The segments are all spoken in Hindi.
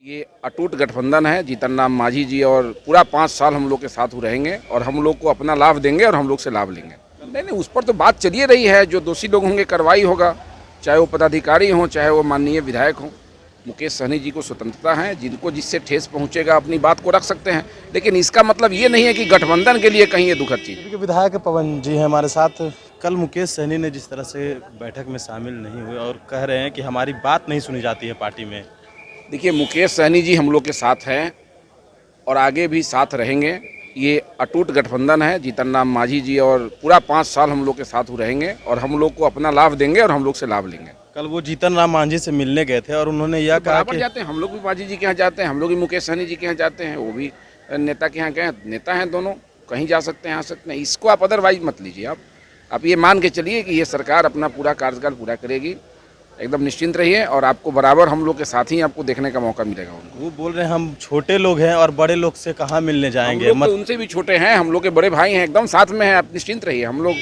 ये अटूट गठबंधन है। जीतन राम मांझी जी और पूरा 5 साल हम लोग के साथ रहेंगे और हम लोग को अपना लाभ देंगे और हम लोग से लाभ लेंगे। नहीं, उस पर तो बात चली रही है। जो दोषी लोग होंगे कार्रवाई होगा, चाहे वो पदाधिकारी हों, चाहे वो माननीय विधायक हों। मुकेश सहनी जी को स्वतंत्रता है, जिनको जिससे ठेस पहुंचेगा अपनी बात को रख सकते हैं, लेकिन इसका मतलब ये नहीं है कि गठबंधन के लिए कहीं ये दुखद चीज़। विधायक पवन जी हैं हमारे साथ। कल मुकेश सहनी ने जिस तरह से बैठक में शामिल नहीं हुए और कह रहे हैं कि हमारी बात नहीं सुनी जाती है पार्टी में। देखिए, मुकेश सहनी जी हम लोग के साथ हैं और आगे भी साथ रहेंगे। ये अटूट गठबंधन है। जीतन राम मांझी जी और पूरा 5 साल हम लोग के साथ रहेंगे और हम लोग को अपना लाभ देंगे और हम लोग से लाभ लेंगे। कल वो जीतन राम मांझी से मिलने गए थे और उन्होंने यह कहा कि जाते हैं, हम लोग भी मांझी जी के यहाँ जाते हैं, हम लोग भी मुकेश सहनी जी के यहाँ जाते हैं, वो भी नेता के यहाँ गए। नेता हैं दोनों, कहीं जा सकते हैं, आ सकते हैं। इसको आप अदरवाइज मत लीजिए। आप ये मान के चलिए कि ये सरकार अपना पूरा कार्यकाल पूरा करेगी। एकदम निश्चिंत रहिए और आपको बराबर हम लोग के साथ ही आपको देखने का मौका मिलेगा। वो बोल रहे हैं हम छोटे लोग हैं और बड़े लोग से कहाँ मिलने जाएंगे। हम लोग तो उनसे भी छोटे हैं, हम लोग के बड़े भाई हैं, एकदम साथ में हैं। आप निश्चिंत रहिए, हम लोग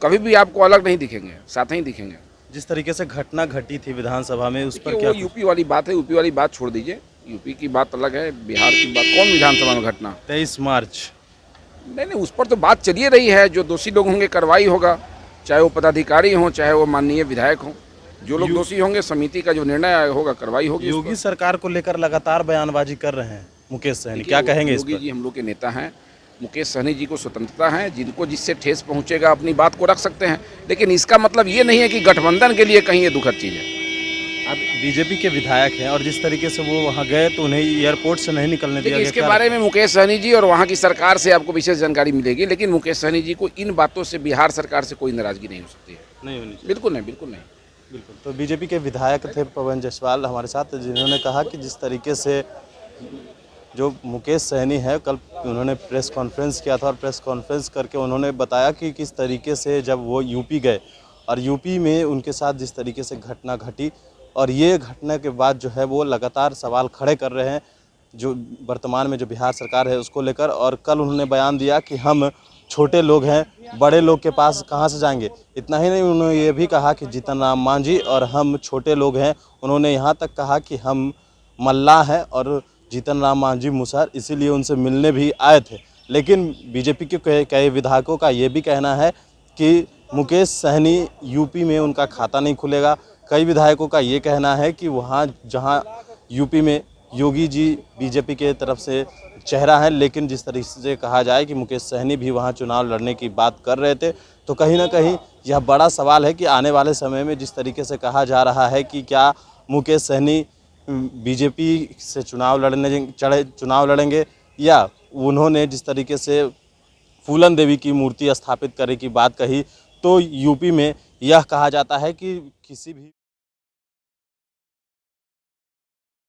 कभी भी आपको अलग नहीं दिखेंगे, साथ ही दिखेंगे। जिस तरीके से घटना घटी थी विधानसभा में, उस पर वो क्या? यूपी वाली बात है, यूपी वाली बात छोड़ दीजिए। यूपी की बात अलग है, बिहार की बात। कौन विधानसभा में घटना? 23 मार्च। नहीं, उस पर तो बात चली रही है। जो दोषी लोग होंगे कार्रवाई होगा, चाहे वो पदाधिकारी हों, चाहे वो माननीय विधायक हों। जो लोग दोषी होंगे, समिति का जो निर्णय होगा, कार्रवाई होगी। योगी सरकार को लेकर लगातार बयानबाजी कर रहे हैं मुकेश सहनी, क्या कहेंगे इस पर? योगी जी हम लोग के नेता हैं। मुकेश सहनी जी को स्वतंत्रता है, जिनको जिससे ठेस पहुंचेगा अपनी बात को रख सकते हैं, लेकिन इसका मतलब ये नहीं है कि गठबंधन के लिए कहीं ये दुखद चीज़ है। आप बीजेपी के विधायक हैं और जिस तरीके से वो वहाँ गए तो उन्हें एयरपोर्ट से नहीं निकलने दिया गया। इसके बारे में मुकेश सहनी जी और वहाँ की सरकार से आपको विशेष जानकारी मिलेगी, लेकिन मुकेश सहनी जी को इन बातों से बिहार सरकार से कोई नाराजगी नहीं हो सकती है। नहीं होनी चाहिए। बिल्कुल नहीं, बिल्कुल नहीं। बिल्कुल। तो बीजेपी के विधायक थे पवन जायसवाल हमारे साथ, जिन्होंने कहा कि जिस तरीके से जो मुकेश सहनी है, कल उन्होंने प्रेस कॉन्फ्रेंस किया था और प्रेस कॉन्फ्रेंस करके उन्होंने बताया कि किस तरीके से जब वो यूपी गए और यूपी में उनके साथ जिस तरीके से घटना घटी, और ये घटना के बाद जो है वो लगातार सवाल खड़े कर रहे हैं जो वर्तमान में जो बिहार सरकार है उसको लेकर। और कल उन्होंने बयान दिया कि हम छोटे लोग हैं, बड़े लोग के पास कहाँ से जाएंगे। इतना ही नहीं, उन्होंने ये भी कहा कि जीतन राम मांझी और हम छोटे लोग हैं। उन्होंने यहाँ तक कहा कि हम मल्लाह हैं और जीतन राम मांझी मुसहर, इसीलिए उनसे मिलने भी आए थे। लेकिन बीजेपी के कई विधायकों का ये भी कहना है कि मुकेश सहनी यूपी में उनका खाता नहीं खुलेगा। कई विधायकों का ये कहना है कि वहाँ जहाँ यूपी में योगी जी बीजेपी के तरफ से चेहरा है, लेकिन जिस तरीके से कहा जाए कि मुकेश सहनी भी वहाँ चुनाव लड़ने की बात कर रहे थे, तो कहीं ना कहीं यह बड़ा सवाल है कि आने वाले समय में जिस तरीके से कहा जा रहा है कि क्या मुकेश सहनी बीजेपी से चुनाव लड़ेंगे, या उन्होंने जिस तरीके से फूलन देवी की मूर्ति स्थापित करने की बात कही, तो यूपी में यह कहा जाता है कि किसी भी